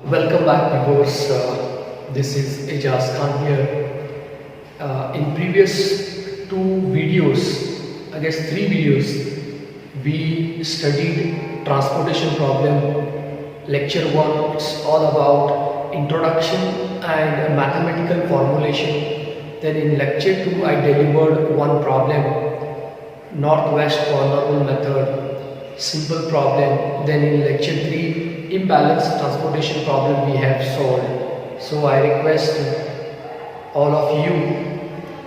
Welcome back, viewers. This is Ijaz Khan here. In previous two videos, I guess three videos, we studied transportation problem. Lecture 1, it's all about introduction and mathematical formulation. Then in lecture 2, I delivered one problem, northwest corner rule method, simple problem. Then in lecture 3, imbalanced transportation problem we have solved. So I request all of you,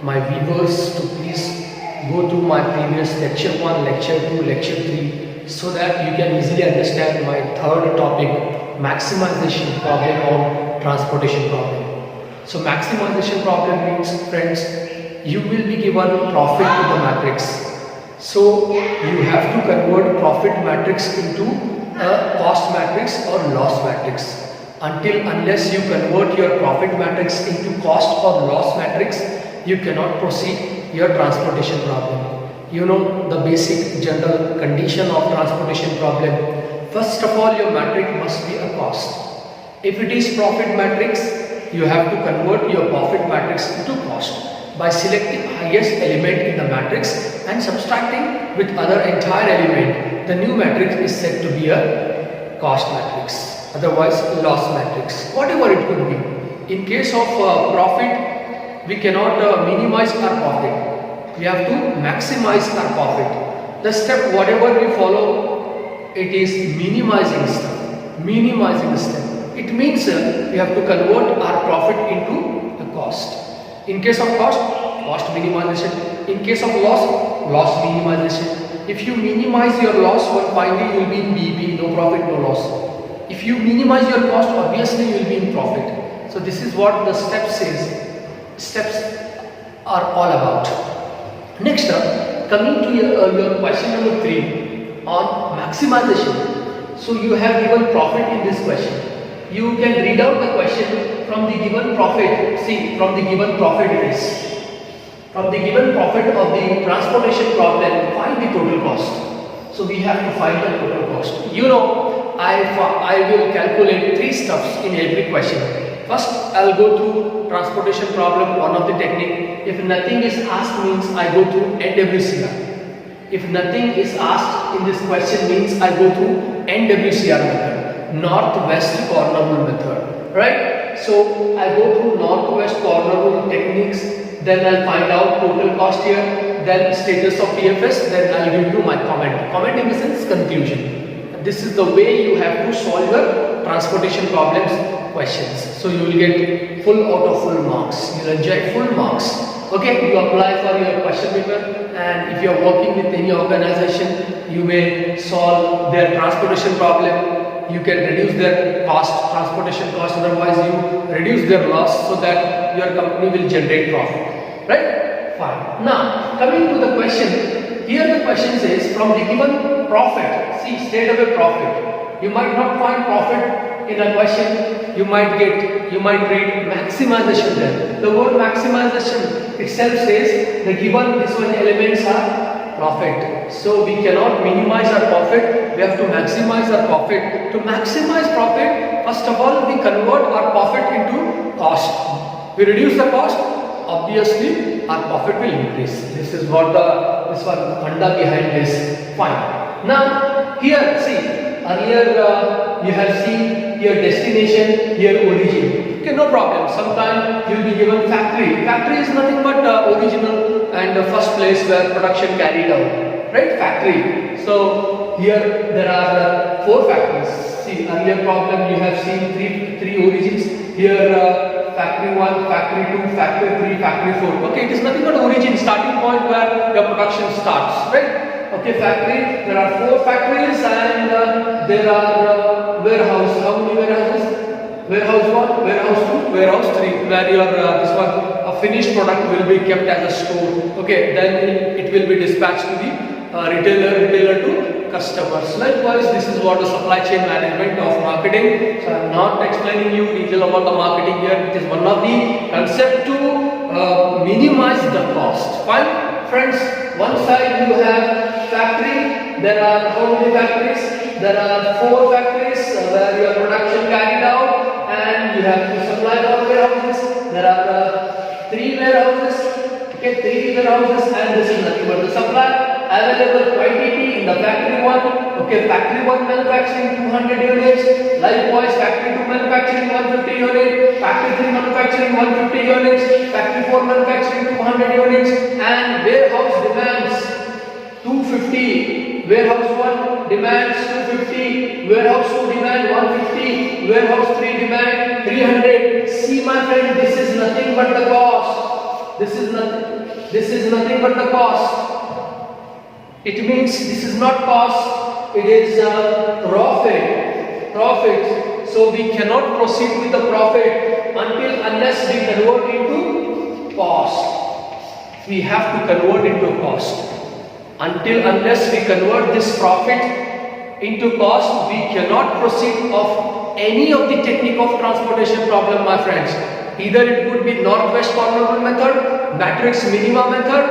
my viewers, to please go through my previous lecture 1, lecture 2, lecture 3, so that you can easily understand my third topic, maximization problem on transportation problem. So maximization problem means, friends, you will be given profit in the matrix. So you have to convert profit matrix into a cost matrix or loss matrix. Unless you convert your profit matrix into cost or loss matrix, you cannot proceed your transportation problem. You know the basic general condition of transportation problem. First of all, your matrix must be a cost. If it is profit matrix, you have to convert your profit matrix into cost by selecting highest element in the matrix and subtracting with other entire element. The new matrix is said to be a cost matrix, otherwise loss matrix, whatever it could be. In case of profit, we cannot minimize our profit. We have to maximize our profit. The step whatever we follow, it is minimizing step. Minimizing step. It means we have to convert our profit into the cost. In case of cost, cost minimization. In case of loss, loss minimization. If you minimize your loss, well, finally you will be in BP, no profit, no loss. If you minimize your cost, obviously you will be in profit. So this is what the step says. Steps are all about. Next up, coming to your question number 3 on maximization. So you have given profit in this question. You can read out the question from the given profit. See, from the given profit is. From the given profit of the transportation problem, find the total cost. So we have to find the total cost. You know, I will calculate 3 steps in every question. First, I'll go through transportation problem, one of the technique. If nothing is asked means I go through NWCR. If nothing is asked in this question means I go through NWCR method, northwest corner rule method, right? So I go through northwest corner rule techniques, then I'll find out total cost here, then status of TFS, then I'll give you my comment. Comment in the sense conclusion. This is the way you have to solve your transportation problems questions. So you will get full out of full marks. You will enjoy full marks. Okay, you apply for your question paper, and if you are working with any organization, you may solve their transportation problem. You can reduce their cost, transportation cost, otherwise you reduce their loss so that your company will generate profit. Right? Fine. Now, coming to the question, here the question says from the given profit, see straight away profit. You might not find profit in a question, you might read maximization there. The word maximization itself says the given this one elements are profit. So we cannot minimize our profit, we have to maximize our profit. To maximize profit, first of all we convert our profit into cost. We reduce the cost, obviously our profit will increase. This is what this one funda behind this. Fine. Now here see, earlier you have seen your destination, your origin. Okay, no problem. Sometimes you will be given factory. Factory is nothing but original and the first place where production carried out, right? Factory. So here there are 4 factories. See, earlier problem you have seen three origins. Here factory 1, factory 2, factory 3, factory 4. Okay, it is nothing but origin, starting point where your production starts, right? Okay, factory. There are 4 factories and there are warehouse. How many warehouses? Warehouse 1, warehouse 2, warehouse 3, where your this one a finished product will be kept as a store. Okay, then it will be dispatched to the retailer to customers. Likewise, this is what the supply chain management of marketing. So I am not explaining you detail about the marketing here. It is one of the concept to minimize the cost. Fine, friends. One side you have factory. There are how many factories? There are 4 factories where your production carried out. have to supply our warehouses. There are 3 warehouses. Okay, 3 warehouses, and this is nothing but the supply. Available quantity in the factory 1. Okay, factory 1 manufacturing 200 units. Likewise, factory 2 manufacturing 150 units. Factory 3 manufacturing 150 units. Factory 4 manufacturing 200 units. And warehouse demands 250. Warehouse 1 demands 250. Warehouse 2 demand 150. Warehouse 3 demand 300. See my friend, this is nothing but the cost. This is nothing but the cost. It means this is not cost, it is profit. So we cannot proceed with the profit unless we convert into cost. We have to convert into cost. Unless we convert this profit into cost, we cannot proceed of any of the technique of transportation problem, my friends. Either it could be northwest corner rule method, matrix minima method,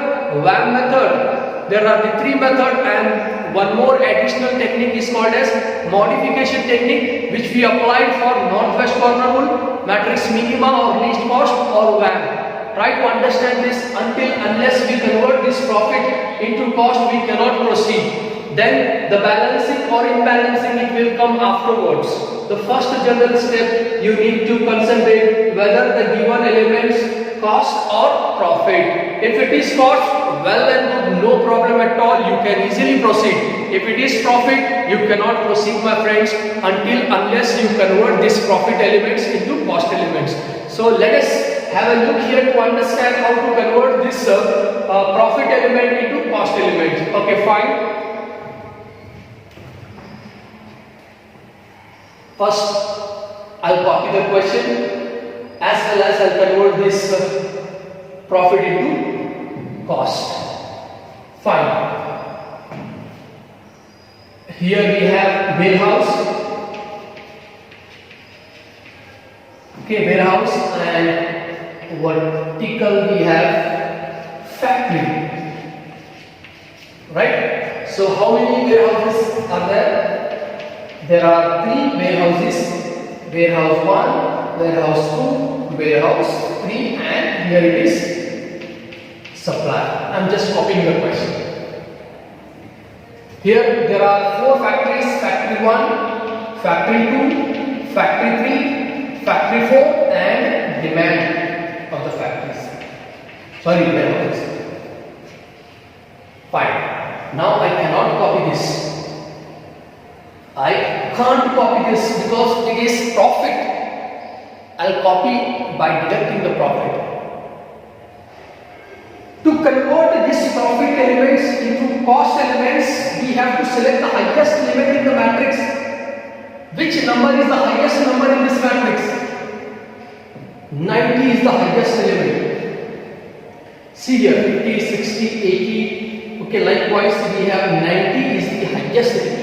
WAM method. There are the 3 methods, and one more additional technique is called as modification technique, which we applied for northwest corner rule, matrix minima or least cost, or WAM. Try to understand this. Unless we convert this profit into cost, we cannot proceed. Then the balancing or imbalancing, it will come afterwards. The first general step, you need to concentrate whether the given elements cost or profit. If it is cost, well and good, no problem at all, you can easily proceed. If it is profit, you cannot proceed, my friends, unless you convert these profit elements into cost elements. So let us have a look here to understand how to convert this profit element into cost element. Okay, fine. First, I'll copy the question as well as I'll convert this profit into cost. Fine. Here we have warehouse. Okay, warehouse, and vertical we have factory. Right? So how many warehouses are there? There are 3 warehouses. Warehouse 1, warehouse 2, warehouse 3, and here it is supply. I'm just copying the question. Here there are 4 factories, factory 1, factory 2, factory 3, factory 4, and demand of the factories. Sorry, warehouses. Fine. Now I cannot copy this. I can't copy this because it is profit. I'll copy by deducting the profit. To convert this profit elements into cost elements, we have to select the highest element in the matrix. Which number is the highest number in this matrix? 90 is the highest element. See here, 50, 60, 80. Okay, likewise we have 90 is the highest element.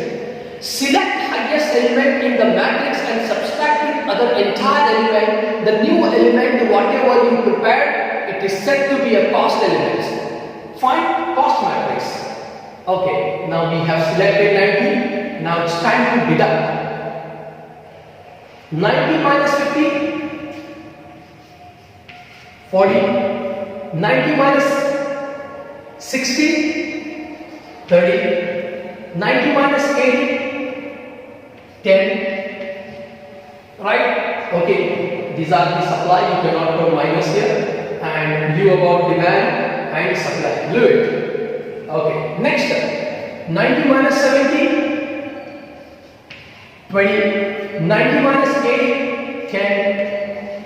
Select highest element in the matrix and subtract other entire element. The new element, whatever you prepared, it is said to be a cost element. Find cost matrix. Okay, now we have selected 90. Now it's time to deduct. 90 minus 50, 40. 90 minus 60, 30. 90 minus 80, 10. Right? Okay, these are the supply. You cannot put minus here. And view about demand and supply. Do it. Okay, next step. 90 minus 70, 20. 90 minus 80, 10.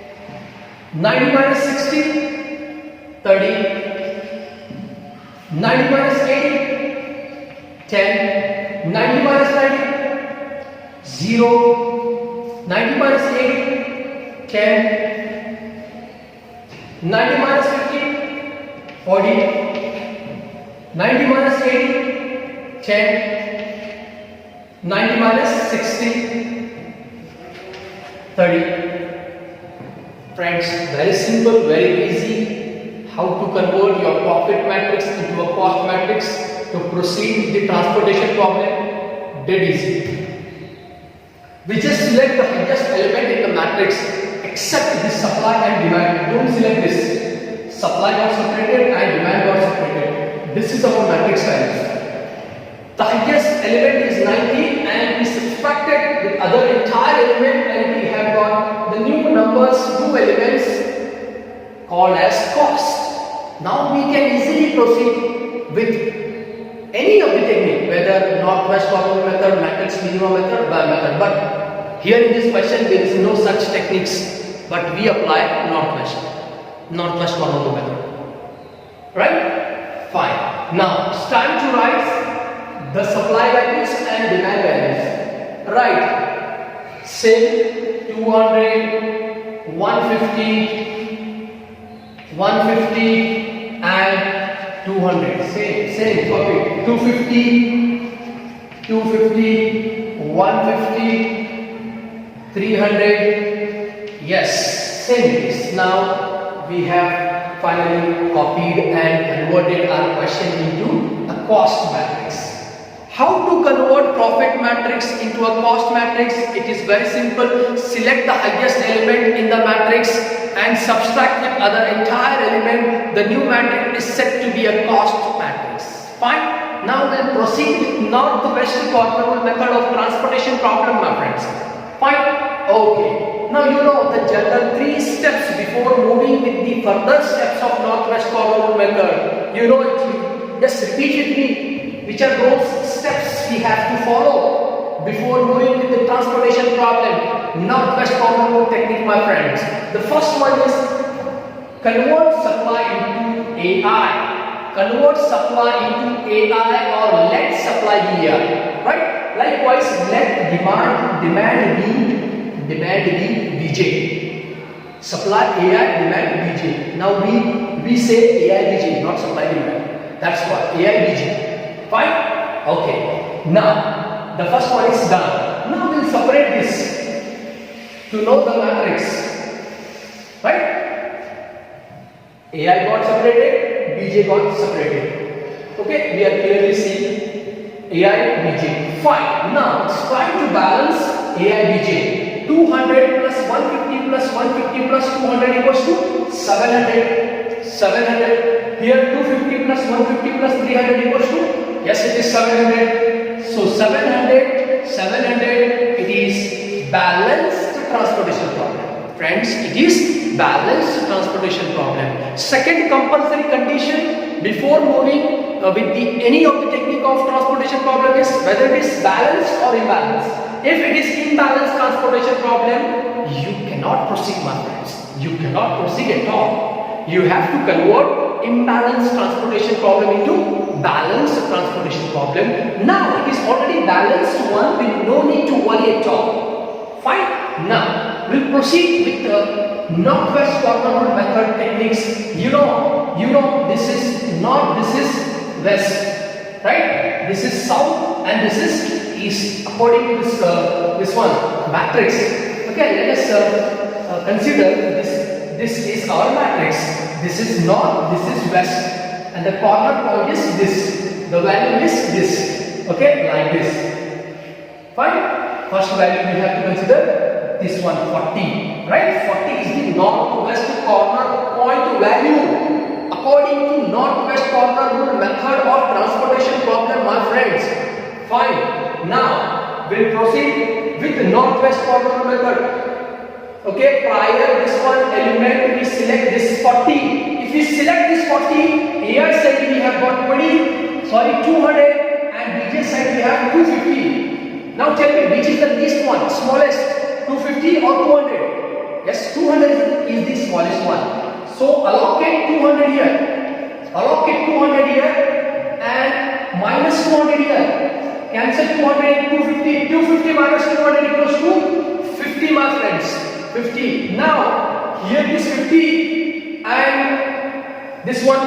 90 minus 60, 30. 90 minus 80, 10. 90 minus 90, 0. 90 minus 80, 10. 90 minus 50, 40. 90 minus 80, 10. 90 minus 60, 30. Friends, very simple, very easy. How to convert your profit matrix into a cost matrix to proceed with the transportation problem? Dead easy. We just select the highest element in the matrix, except this supply and demand. Don't select this. Supply got separated and demand got separated. This is our matrix values. The highest element is 90 and we subtracted the other entire element and we have got the new numbers, new elements called as cost. Now we can easily proceed with any of the technique, whether northwest corner method, matrix minima method, bar method. But here in this question there is no such techniques, but we apply northwest corner method. Right? Fine. Now it's time to write the supply values and demand values. Right. Same 200, 150, 150 and 200. Same topic. 250, 250, 150, 300. Yes, same it is. Now we have finally copied and converted our question into a cost matrix. How to convert profit matrix into a cost matrix? It is very simple. Select the highest element in the matrix and subtract with other entire element. The new matrix is set to be a cost matrix. Fine. Now we'll proceed with northwest corner rule method of transportation problem, my friends. Fine. Okay. Now you know the general 3 steps before moving with the further steps of northwest corner rule method. You know it. Just repeat with me. Which are those steps we have to follow before moving with the transportation problem? Northwest corner rule technique, my friends. The first one is convert supply into AI. Convert supply into AI or let supply be AI. Right? Likewise, let demand be Bj. Supply AI, demand Bj. Now we say AI Bj, not supply demand. That's what AI Bj. Fine? Okay. Now, the first one is done. Now we'll separate this to know the matrix. Right? AI got separated, Bj got separated. Okay? We are clearly seeing AI, Bj. Fine. Now, it's trying to balance AI, Bj. 200 plus 150 plus 150 plus 200 equals to 700. 700. Here 250 plus 150 plus 300 equals to, yes, it is 700. So 700, it is balanced transportation problem. Friends, it is balanced transportation problem. Second compulsory condition before moving with any of the technique of transportation problem is whether it is balanced or imbalanced. If it is imbalanced transportation problem, you cannot proceed, my friends. You cannot proceed at all. You have to convert imbalanced transportation problem into balanced transportation problem. Now it is already balanced one with no need to worry at all. Fine. Now we'll proceed with the northwest corner rule method techniques. You know this is north, this is west, right? This is south and this is east according to this one matrix. Okay, let us consider this. This is our matrix. This is north, this is west, and the corner point is this. The value is this. Okay, like this. Fine. First value we have to consider this one, 40. Right? 40 is the northwest corner point value according to northwest corner rule method of transportation problem, my friends. Fine. Now we'll proceed with the northwest corner rule method. Okay, prior this one element we select this 40. If we select this 40, AI side we have got 200 and BJ side we have 250. Now tell me which is the least one, smallest, 250 or 200? Yes, 200 is the smallest one. So allocate 200 here. Allocate 200 here and minus 200 here. Cancel 200 and 250. 250 minus 200 equals to 50, my friends. 50. Now here this 50 and this one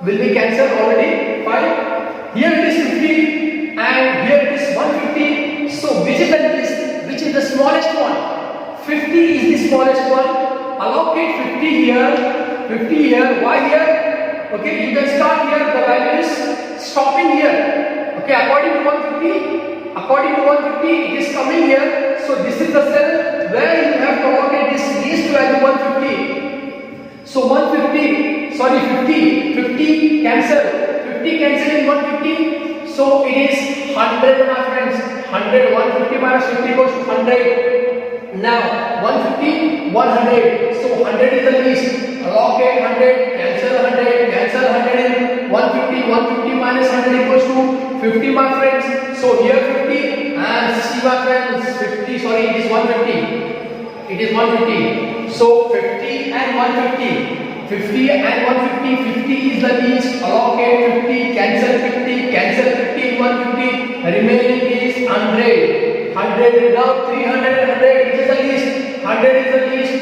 will be cancelled already. Fine. Here it is 50 and here it is 150. So which is the least? Which is the smallest one? 50 is the smallest one. Allocate 50 here. 50 here. Why here? Okay, you can start here. The value is stopping here. Okay, according to 150. According to 150, it is coming here. So this is the cell. where you have to allocate this least value 150. So 150, sorry 50 cancel. 50 cancel in 150. So it is 100 my friends. 100, 150 minus 50 goes to 100. Now 150, 100. So 100 is the least. Allocate 100, cancel 100, cancel 100 in 150. 150 minus 100 equals to 50 my friends. So here 50 and see my friends 50, sorry it is 150. It is 150. So 50 and 150. 50 and 150. 50 is the least. Allocate 50, cancel 50, cancel 50 150. Remaining is 100. 100 now 300 and 100. Which is the least? 100 is the least.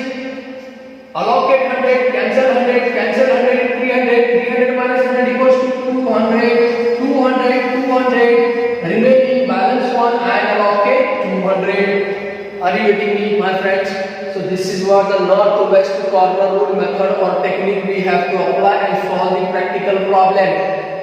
Allocate 100, cancel 100, cancel 100, 300. 300 minus 100 equals to 200. 200, 200. Remaining balance 1 and allocate 200. Are you getting me, my friends? So this is what the northwest corner rule method or technique we have to apply and solve the practical problem.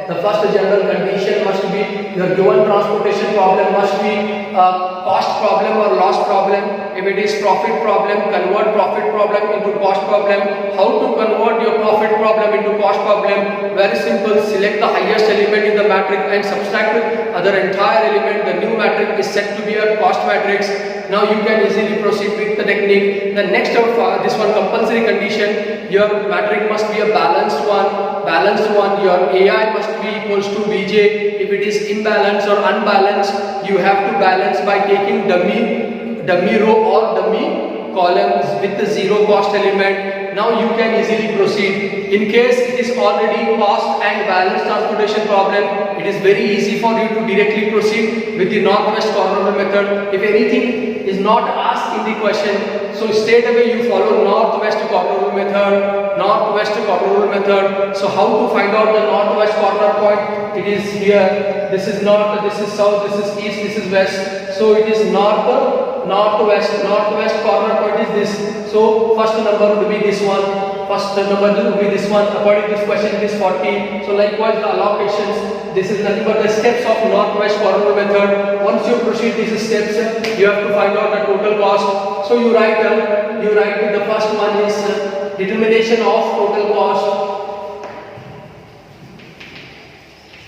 The first general condition must be your given transportation problem must be cost problem or loss problem. If it is profit problem, convert profit problem into cost problem. How to convert your profit problem into cost problem? Very simple. Select the highest element in the matrix and subtract other entire element. The new matrix is set to be a cost matrix. Now you can easily proceed with the technique. The next of this one compulsory condition, your matrix must be a balanced one. Balanced one, your AI must be equals to Bj. If it is imbalanced or unbalanced, you have to balance by taking dummy row or dummy columns with the zero cost element. Now you can easily proceed. In case it is already cost and balance transportation problem, it is very easy for you to directly proceed with the northwest corner method. If anything is not asked in the question, so straight away you follow northwest corner method. Northwest corner method. So how to find out the northwest corner point? It is here. This is north, this is south, this is east, this is west. So it is northwest. Northwest corner point is this. So first number would be this one. First number would be this one. According to this question, it is 40. So likewise the allocations. This is nothing but the steps of northwest corner method. Once you proceed these steps, you have to find out the total cost. So you write with the first one is determination of total cost.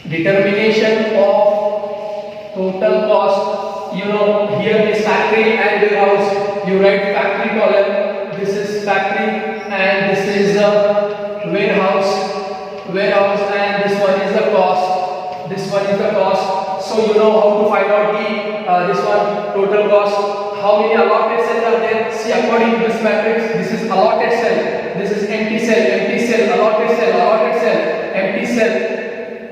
Determination of total cost. You know, here is factory and warehouse. You write factory column. This is factory and this is the warehouse. Warehouse and this one is the cost. This one is the cost. So you know how to find out the this one total cost. How many allotted cells are there? See, according to this matrix, this is allotted cell. This is empty cell, empty cell, allotted cell, allotted cell, empty cell,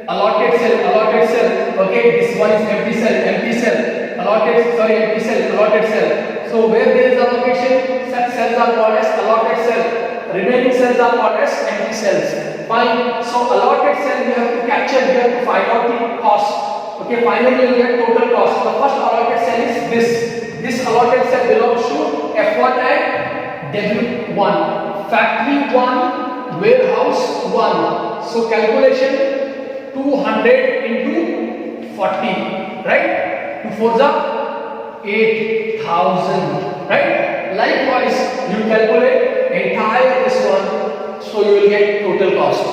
allotted cell, allotted cell. Okay, this one is empty cell, empty cell, allotted, sorry, empty cell, allotted cell. So where there is allocation, such cells are called as allotted cell. Remaining cells are called as empty cells. Fine. So allotted cell you have to capture here to find out the cost. Okay, finally you get total cost. The first allotted cell is this. This allotted cell belongs to F1 and W1. Factory 1, warehouse 1. So calculation 200 into 40, right? 2 4s are 8,000, right? Likewise, you calculate entire this one, so you will get total cost.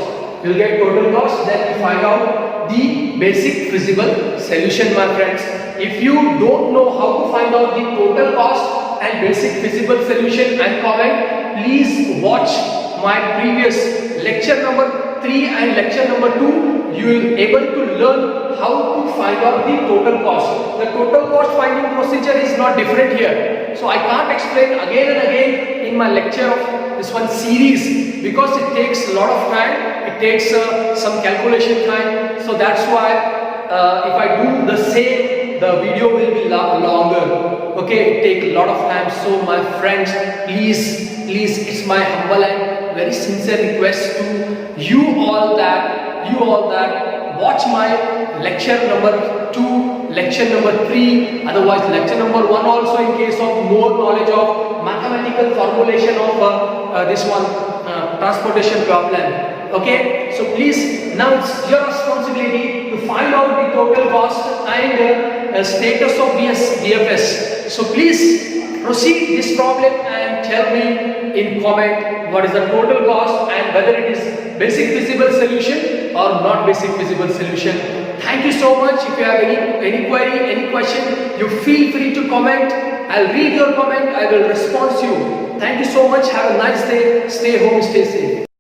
You will get total cost, then you find out the basic feasible solution, my friends. If you don't know how to find out the total cost and basic feasible solution and comment, please watch my previous lecture number 3 and lecture number 2. You will able to learn how to find out the total cost. The total cost finding procedure is not different here. So I can't explain again and again in my lecture of this one series because it takes a lot of time. It takes some calculation time. So that's why if I do the same, the video will be longer. Okay, it take a lot of time. So my friends, please, it's my humble and very sincere request to you all that watch my lecture number 2, lecture number 3, otherwise lecture number 1 also in case of more knowledge of mathematical formulation of this one transportation problem. Okay, so please, now it's your responsibility to find out the total cost and status of BFS. So please proceed this problem and tell me in comment what is the total cost and whether it is basic feasible solution or not basic feasible solution. Thank you so much. If you have any query, any question, you feel free to comment. I'll read your comment. I will respond to you. Thank you so much. Have a nice day. Stay home, stay safe.